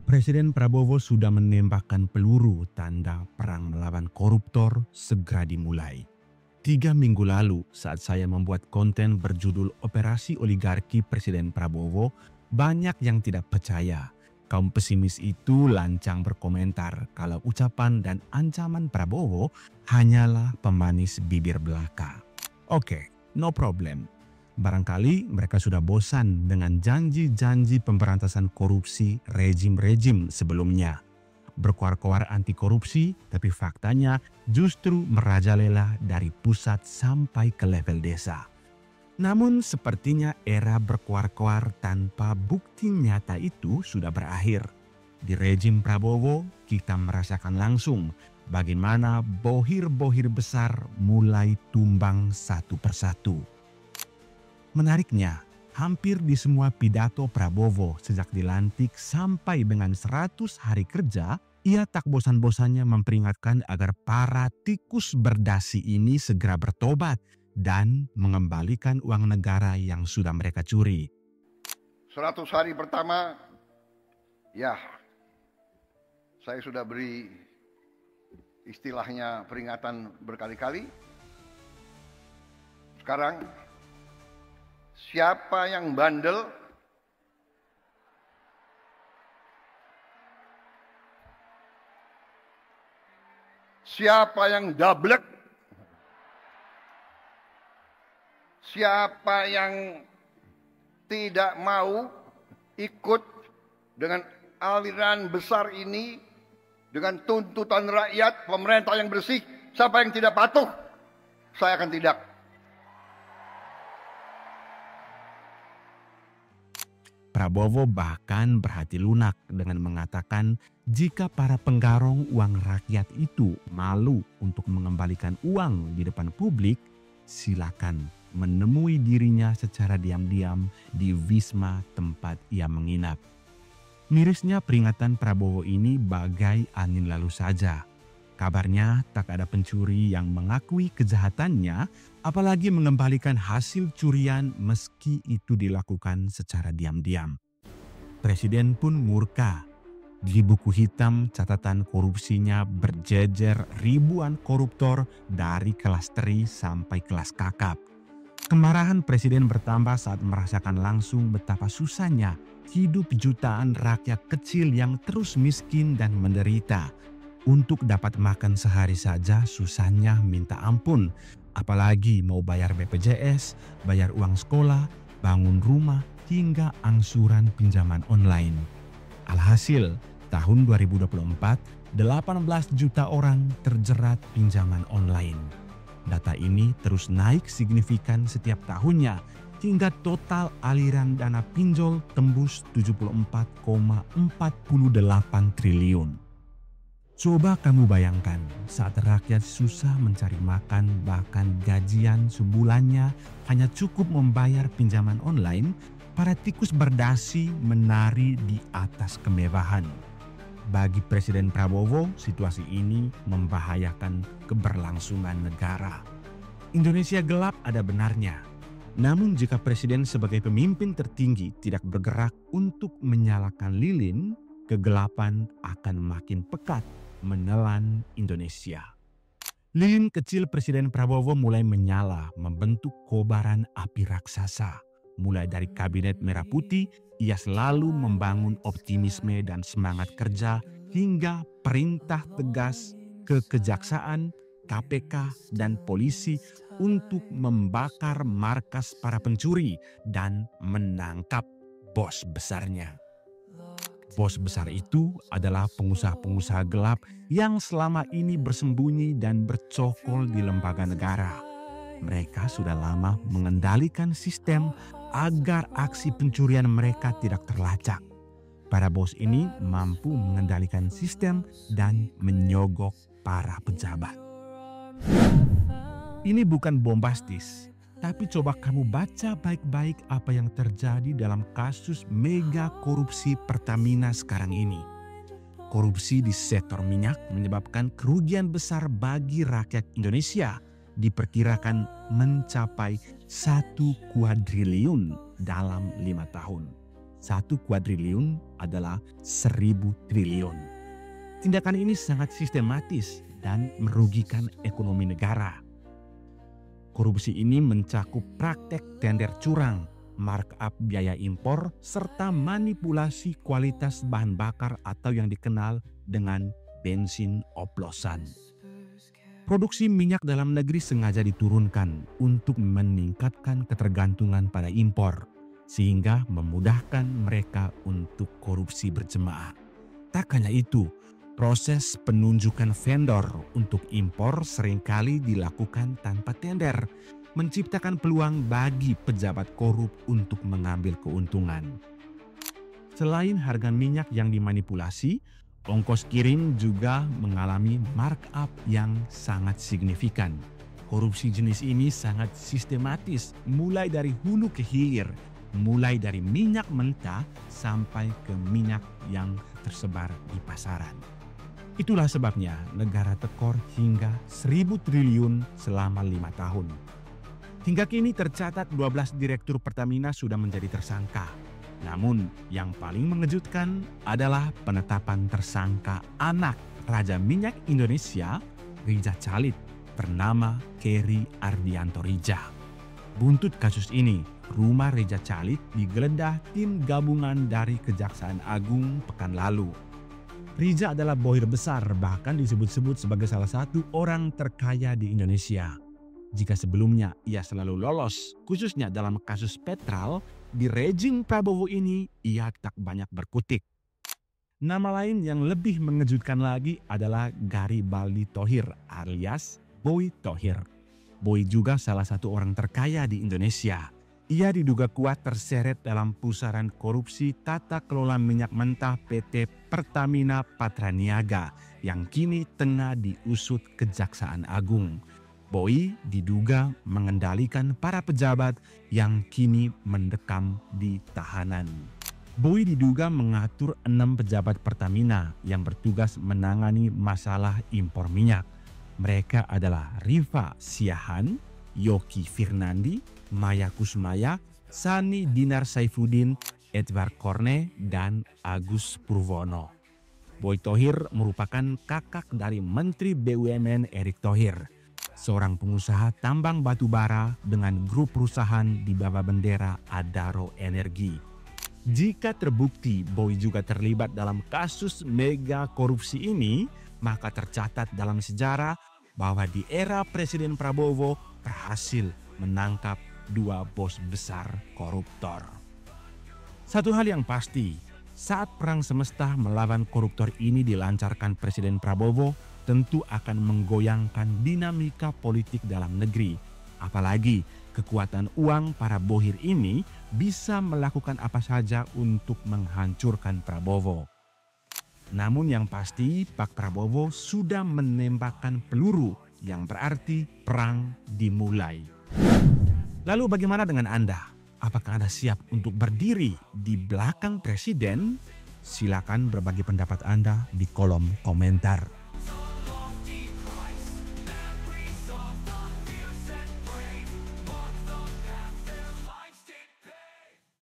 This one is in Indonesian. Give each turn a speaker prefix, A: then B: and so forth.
A: Presiden Prabowo sudah menembakkan peluru tanda perang melawan koruptor segera dimulai. 3 minggu lalu saat saya membuat konten berjudul Operasi Oligarki Presiden Prabowo, banyak yang tidak percaya. Kaum pesimis itu lancang berkomentar kalau ucapan dan ancaman Prabowo hanyalah pemanis bibir belaka. Oke, no problem. Barangkali mereka sudah bosan dengan janji-janji pemberantasan korupsi rejim-rejim sebelumnya. Berkoar-koar anti korupsi, tapi faktanya justru merajalela dari pusat sampai ke level desa. Namun sepertinya era berkoar-koar tanpa bukti nyata itu sudah berakhir. Di rejim Prabowo, kita merasakan langsung bagaimana bohir-bohir besar mulai tumbang satu persatu. Menariknya, hampir di semua pidato Prabowo sejak dilantik sampai dengan 100 hari kerja, ia tak bosan-bosannya memperingatkan agar para tikus berdasi ini segera bertobat dan mengembalikan uang negara yang sudah mereka curi.
B: 100 hari pertama, ya saya sudah beri istilahnya peringatan berkali-kali. Sekarang siapa yang bandel, siapa yang dablek, siapa yang tidak mau ikut dengan aliran besar ini, dengan tuntutan rakyat, pemerintah yang bersih, siapa yang tidak patuh, saya akan tidak.
A: Prabowo bahkan berhati lunak dengan mengatakan jika para penggarong uang rakyat itu malu untuk mengembalikan uang di depan publik, silakan menemui dirinya secara diam-diam di Wisma tempat ia menginap. Mirisnya peringatan Prabowo ini bagai angin lalu saja. Kabarnya tak ada pencuri yang mengakui kejahatannya, apalagi mengembalikan hasil curian meski itu dilakukan secara diam-diam. Presiden pun murka. Di buku hitam catatan korupsinya berjejer ribuan koruptor dari kelas teri sampai kelas kakap. Kemarahan presiden bertambah saat merasakan langsung betapa susahnya hidup jutaan rakyat kecil yang terus miskin dan menderita. Untuk dapat makan sehari saja susahnya minta ampun, apalagi mau bayar BPJS, bayar uang sekolah, bangun rumah, hingga angsuran pinjaman online. Alhasil, tahun 2024, 18 juta orang terjerat pinjaman online. Data ini terus naik signifikan setiap tahunnya, hingga total aliran dana pinjol tembus 74,48 triliun. Coba kamu bayangkan saat rakyat susah mencari makan, bahkan gajian sebulannya hanya cukup membayar pinjaman online, para tikus berdasi menari di atas kemewahan. Bagi Presiden Prabowo, situasi ini membahayakan keberlangsungan negara. Indonesia gelap ada benarnya. Namun jika Presiden sebagai pemimpin tertinggi tidak bergerak untuk menyalakan lilin, kegelapan akan makin pekat menelan Indonesia. Lilin kecil Presiden Prabowo mulai menyala membentuk kobaran api raksasa. Mulai dari Kabinet Merah Putih, ia selalu membangun optimisme dan semangat kerja hingga perintah tegas ke Kejaksaan, KPK, dan polisi untuk membakar markas para pencuri dan menangkap bos besarnya. Bos besar itu adalah pengusaha-pengusaha gelap yang selama ini bersembunyi dan bercokol di lembaga negara. Mereka sudah lama mengendalikan sistem agar aksi pencurian mereka tidak terlacak. Para bos ini mampu mengendalikan sistem dan menyogok para pejabat. Ini bukan bombastis, tapi coba kamu baca baik-baik apa yang terjadi dalam kasus mega korupsi Pertamina sekarang ini. Korupsi di sektor minyak menyebabkan kerugian besar bagi rakyat Indonesia, diperkirakan mencapai 1 kuadriliun dalam 5 tahun. 1 kuadriliun adalah 1.000 triliun. Tindakan ini sangat sistematis dan merugikan ekonomi negara. Korupsi ini mencakup praktek tender curang, markup biaya impor, serta manipulasi kualitas bahan bakar atau yang dikenal dengan bensin oplosan. Produksi minyak dalam negeri sengaja diturunkan untuk meningkatkan ketergantungan pada impor, sehingga memudahkan mereka untuk korupsi berjemaah. Tak hanya itu, proses penunjukan vendor untuk impor seringkali dilakukan tanpa tender, menciptakan peluang bagi pejabat korup untuk mengambil keuntungan. Selain harga minyak yang dimanipulasi, ongkos kirim juga mengalami markup yang sangat signifikan. Korupsi jenis ini sangat sistematis, mulai dari hulu ke hilir, mulai dari minyak mentah sampai ke minyak yang tersebar di pasaran. Itulah sebabnya negara tekor hingga 1.000 triliun selama 5 tahun. Hingga kini tercatat 12 direktur Pertamina sudah menjadi tersangka. Namun yang paling mengejutkan adalah penetapan tersangka anak Raja Minyak Indonesia, Rija Chalit, bernama Keri Ardianto Rija. Buntut kasus ini, rumah Rija Chalit digeledah tim gabungan dari Kejaksaan Agung pekan lalu. Rija adalah bohir besar, bahkan disebut-sebut sebagai salah satu orang terkaya di Indonesia. Jika sebelumnya ia selalu lolos, khususnya dalam kasus Petral, di rejim Prabowo ini ia tak banyak berkutik. Nama lain yang lebih mengejutkan lagi adalah Garibaldi Thohir alias Boy Thohir. Boy juga salah satu orang terkaya di Indonesia. Ia diduga kuat terseret dalam pusaran korupsi tata kelola minyak mentah PT Pertamina Patraniaga yang kini tengah diusut Kejaksaan Agung. Boy diduga mengendalikan para pejabat yang kini mendekam di tahanan. Boy diduga mengatur 6 pejabat Pertamina yang bertugas menangani masalah impor minyak. Mereka adalah Rifa Siahan, Yoki Firnandi, Maya Kusmaya, Sani Dinar Saifuddin, Edward Korne, dan Agus Purwono. Boy Thohir merupakan kakak dari Menteri BUMN Erick Thohir, seorang pengusaha tambang batu bara dengan grup perusahaan di bawah bendera Adaro Energi. Jika terbukti Boy juga terlibat dalam kasus mega korupsi ini, maka tercatat dalam sejarah bahwa di era Presiden Prabowo berhasil menangkap 2 bos besar koruptor. Satu hal yang pasti, saat perang semesta melawan koruptor ini dilancarkan Presiden Prabowo, tentu akan menggoyangkan dinamika politik dalam negeri. Apalagi kekuatan uang para bohir ini bisa melakukan apa saja untuk menghancurkan Prabowo. Namun yang pasti Pak Prabowo sudah menembakkan peluru yang berarti perang dimulai. Lalu bagaimana dengan Anda? Apakah Anda siap untuk berdiri di belakang Presiden? Silakan berbagi pendapat Anda di kolom komentar.